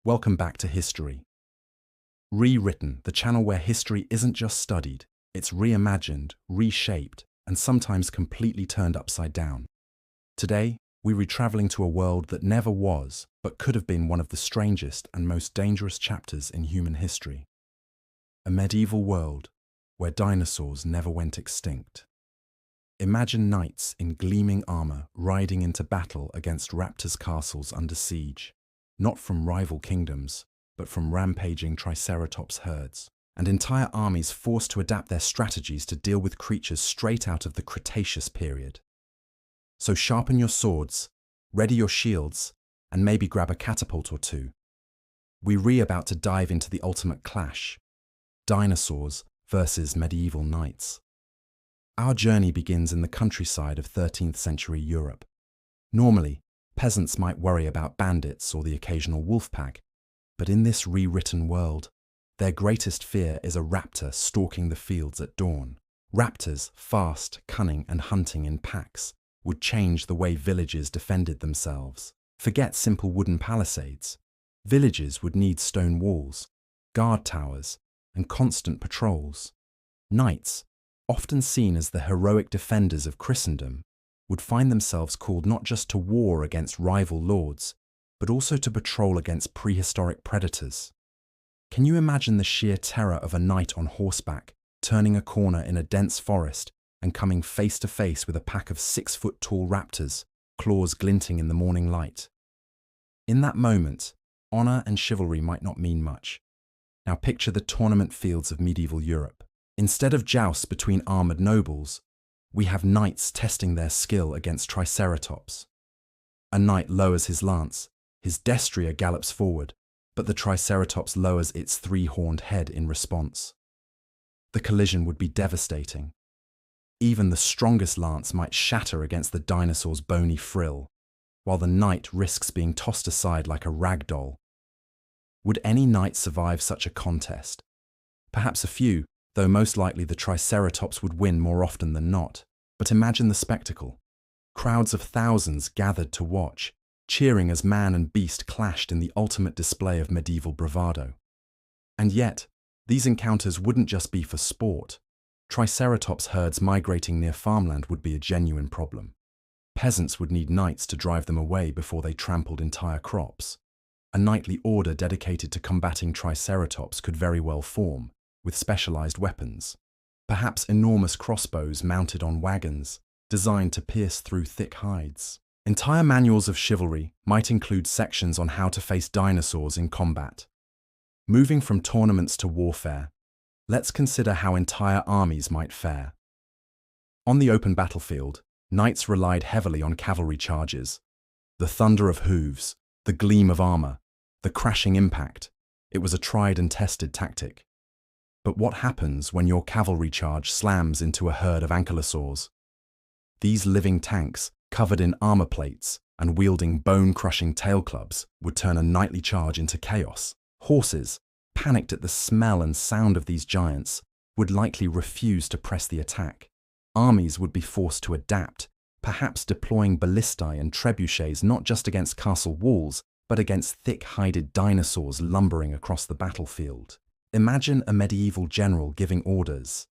Welcome back to History. Rewritten, the channel where history isn't just studied, it's reimagined, reshaped, and sometimes completely turned upside down. Today, we're traveling to a world that never was, but could have been one of the strangest and most dangerous chapters in human history. A medieval world where dinosaurs never went extinct. Imagine knights in gleaming armor riding into battle against raptors' castles under siege. Not from rival kingdoms, but from rampaging triceratops herds, and entire armies forced to adapt their strategies to deal with creatures straight out of the Cretaceous period. So sharpen your swords, ready your shields, and maybe grab a catapult or two. We're about to dive into the ultimate clash: dinosaurs versus medieval knights. Our journey begins in the countryside of 13th century Europe. Normally, peasants might worry about bandits or the occasional wolf pack, but in this rewritten world, their greatest fear is a raptor stalking the fields at dawn. Raptors, fast, cunning, and hunting in packs, would change the way villages defended themselves. Forget simple wooden palisades. Villages would need stone walls, guard towers, and constant patrols. Knights, often seen as the heroic defenders of Christendom, would find themselves called not just to war against rival lords, but also to patrol against prehistoric predators. Can you imagine the sheer terror of a knight on horseback, turning a corner in a dense forest and coming face to face with a pack of 6-foot-tall raptors, claws glinting in the morning light? In that moment, honor and chivalry might not mean much. Now picture the tournament fields of medieval Europe. Instead of jousts between armored nobles, we have knights testing their skill against triceratops. A knight lowers his lance, his destrier gallops forward, but the triceratops lowers its 3-horned head in response. The collision would be devastating. Even the strongest lance might shatter against the dinosaur's bony frill, while the knight risks being tossed aside like a rag doll. Would any knight survive such a contest? Perhaps a few, though most likely the triceratops would win more often than not. But imagine the spectacle. Crowds of thousands gathered to watch, cheering as man and beast clashed in the ultimate display of medieval bravado. And yet, these encounters wouldn't just be for sport. Triceratops herds migrating near farmland would be a genuine problem. Peasants would need knights to drive them away before they trampled entire crops. A knightly order dedicated to combating triceratops could very well form, with specialized weapons, perhaps enormous crossbows mounted on wagons, designed to pierce through thick hides. Entire manuals of chivalry might include sections on how to face dinosaurs in combat. Moving from tournaments to warfare, let's consider how entire armies might fare. On the open battlefield, knights relied heavily on cavalry charges. The thunder of hooves, the gleam of armor, the crashing impact. It was a tried and tested tactic. But what happens when your cavalry charge slams into a herd of ankylosaurs? These living tanks, covered in armor plates and wielding bone-crushing tail clubs, would turn a knightly charge into chaos. Horses, panicked at the smell and sound of these giants, would likely refuse to press the attack. Armies would be forced to adapt, perhaps deploying ballistae and trebuchets not just against castle walls, but against thick-hided dinosaurs lumbering across the battlefield. Imagine a medieval general giving orders.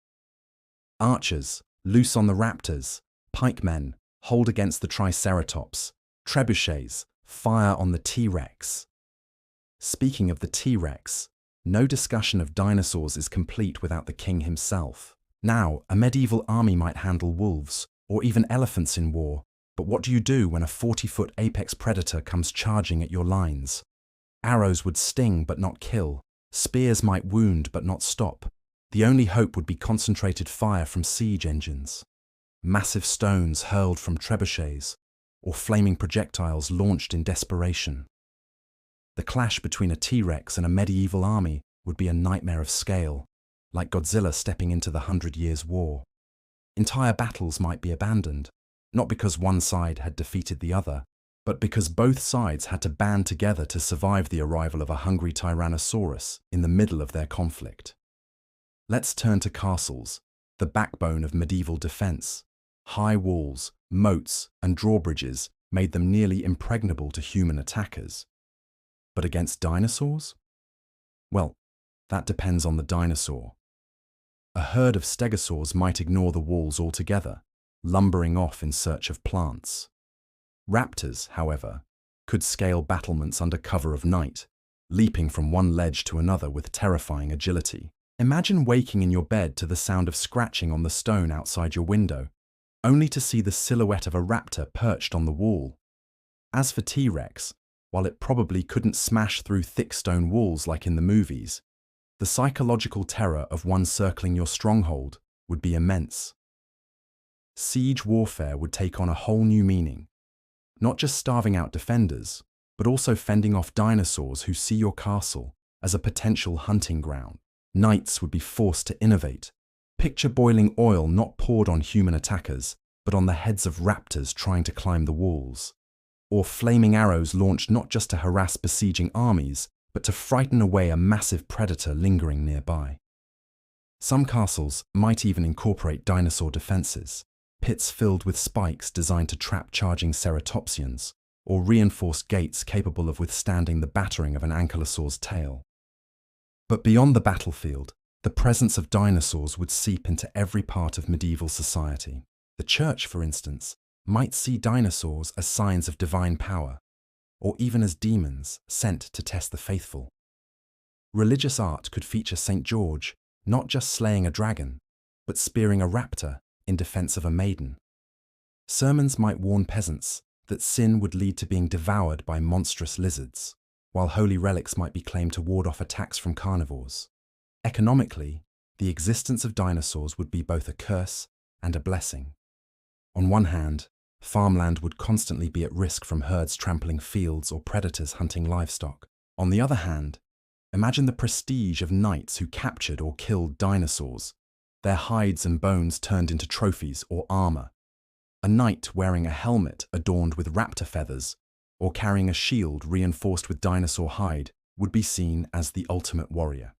Archers, loose on the raptors. Pikemen, hold against the triceratops. Trebuchets, fire on the T-Rex. Speaking of the T-Rex, no discussion of dinosaurs is complete without the king himself. Now, a medieval army might handle wolves, or even elephants in war, but what do you do when a 40-foot apex predator comes charging at your lines? Arrows would sting but not kill. Spears might wound but not stop. The only hope would be concentrated fire from siege engines. Massive stones hurled from trebuchets, or flaming projectiles launched in desperation. The clash between a T-Rex and a medieval army would be a nightmare of scale, like Godzilla stepping into the 100 Years' War. Entire battles might be abandoned, not because one side had defeated the other, but because both sides had to band together to survive the arrival of a hungry Tyrannosaurus in the middle of their conflict. Let's turn to castles, the backbone of medieval defense. High walls, moats, and drawbridges made them nearly impregnable to human attackers. But against dinosaurs? Well, that depends on the dinosaur. A herd of stegosaurs might ignore the walls altogether, lumbering off in search of plants. Raptors, however, could scale battlements under cover of night, leaping from one ledge to another with terrifying agility. Imagine waking in your bed to the sound of scratching on the stone outside your window, only to see the silhouette of a raptor perched on the wall. As for T-Rex, while it probably couldn't smash through thick stone walls like in the movies, the psychological terror of one circling your stronghold would be immense. Siege warfare would take on a whole new meaning, not just starving out defenders, but also fending off dinosaurs who see your castle as a potential hunting ground. Knights would be forced to innovate. Picture boiling oil not poured on human attackers, but on the heads of raptors trying to climb the walls. Or flaming arrows launched not just to harass besieging armies, but to frighten away a massive predator lingering nearby. Some castles might even incorporate dinosaur defenses, pits filled with spikes designed to trap charging ceratopsians, or reinforced gates capable of withstanding the battering of an ankylosaur's tail. But beyond the battlefield, the presence of dinosaurs would seep into every part of medieval society. The church, for instance, might see dinosaurs as signs of divine power, or even as demons sent to test the faithful. Religious art could feature St. George not just slaying a dragon, but spearing a raptor in defense of a maiden. Sermons might warn peasants that sin would lead to being devoured by monstrous lizards, while holy relics might be claimed to ward off attacks from carnivores. Economically, the existence of dinosaurs would be both a curse and a blessing. On one hand, farmland would constantly be at risk from herds trampling fields or predators hunting livestock. On the other hand, imagine the prestige of knights who captured or killed dinosaurs, their hides and bones turned into trophies or armor. A knight wearing a helmet adorned with raptor feathers, or carrying a shield reinforced with dinosaur hide, would be seen as the ultimate warrior.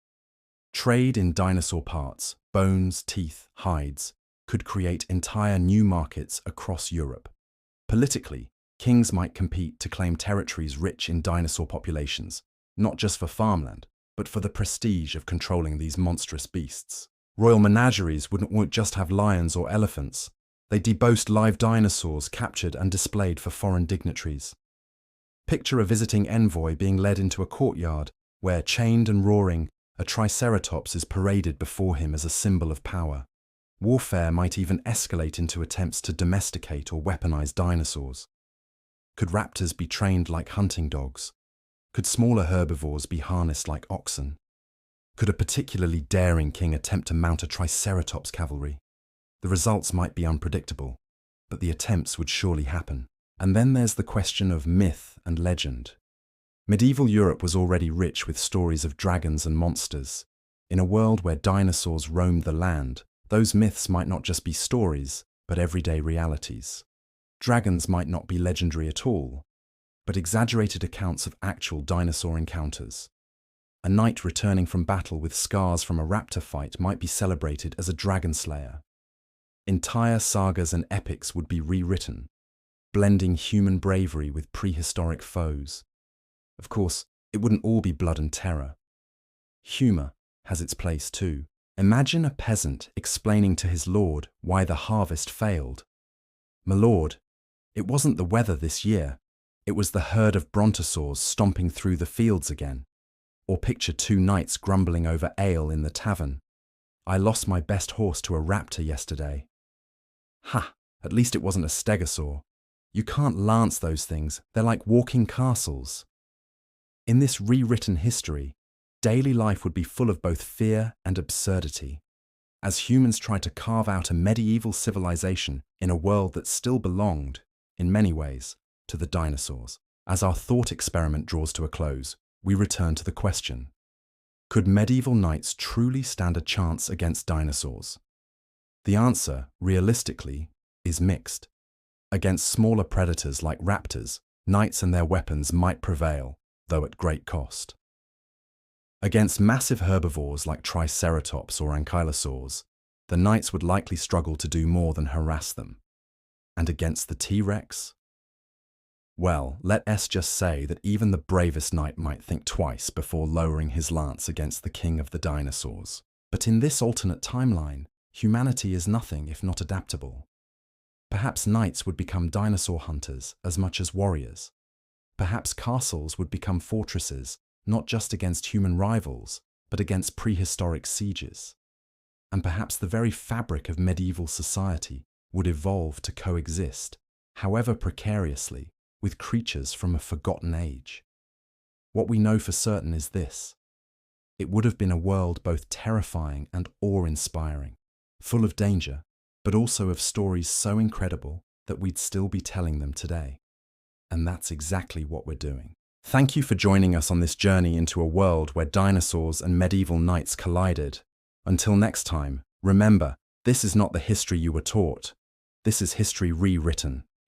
Trade in dinosaur parts, bones, teeth, hides, could create entire new markets across Europe. Politically, kings might compete to claim territories rich in dinosaur populations, not just for farmland, but for the prestige of controlling these monstrous beasts. Royal menageries wouldn't just have lions or elephants. They'd deboast live dinosaurs captured and displayed for foreign dignitaries. Picture a visiting envoy being led into a courtyard where, chained and roaring, a triceratops is paraded before him as a symbol of power. Warfare might even escalate into attempts to domesticate or weaponize dinosaurs. Could raptors be trained like hunting dogs? Could smaller herbivores be harnessed like oxen? Could a particularly daring king attempt to mount a triceratops cavalry? The results might be unpredictable, but the attempts would surely happen. And then there's the question of myth and legend. Medieval Europe was already rich with stories of dragons and monsters. In a world where dinosaurs roamed the land, those myths might not just be stories, but everyday realities. Dragons might not be legendary at all, but exaggerated accounts of actual dinosaur encounters. A knight returning from battle with scars from a raptor fight might be celebrated as a dragon slayer. Entire sagas and epics would be rewritten, blending human bravery with prehistoric foes. Of course, it wouldn't all be blood and terror. Humor has its place too. Imagine a peasant explaining to his lord why the harvest failed. "My lord, it wasn't the weather this year. It was the herd of brontosaurs stomping through the fields again." Or picture two knights grumbling over ale in the tavern. "I lost my best horse to a raptor yesterday." Ha! At least it wasn't a stegosaur. You can't lance those things, they're like walking castles. In this rewritten history, daily life would be full of both fear and absurdity, as humans tried to carve out a medieval civilization in a world that still belonged, in many ways, to the dinosaurs. As our thought experiment draws to a close, we return to the question: could medieval knights truly stand a chance against dinosaurs? The answer, realistically, is mixed. Against smaller predators like raptors, knights and their weapons might prevail, though at great cost. Against massive herbivores like triceratops or ankylosaurs, the knights would likely struggle to do more than harass them. And against the T-Rex? Well, let us just say that even the bravest knight might think twice before lowering his lance against the king of the dinosaurs. But in this alternate timeline, humanity is nothing if not adaptable. Perhaps knights would become dinosaur hunters as much as warriors. Perhaps castles would become fortresses, not just against human rivals, but against prehistoric sieges. And perhaps the very fabric of medieval society would evolve to coexist, however precariously, with creatures from a forgotten age. What we know for certain is this: it would have been a world both terrifying and awe-inspiring, full of danger, but also of stories so incredible that we'd still be telling them today. And that's exactly what we're doing. Thank you for joining us on this journey into a world where dinosaurs and medieval knights collided. Until next time, remember, this is not the history you were taught. This is history rewritten.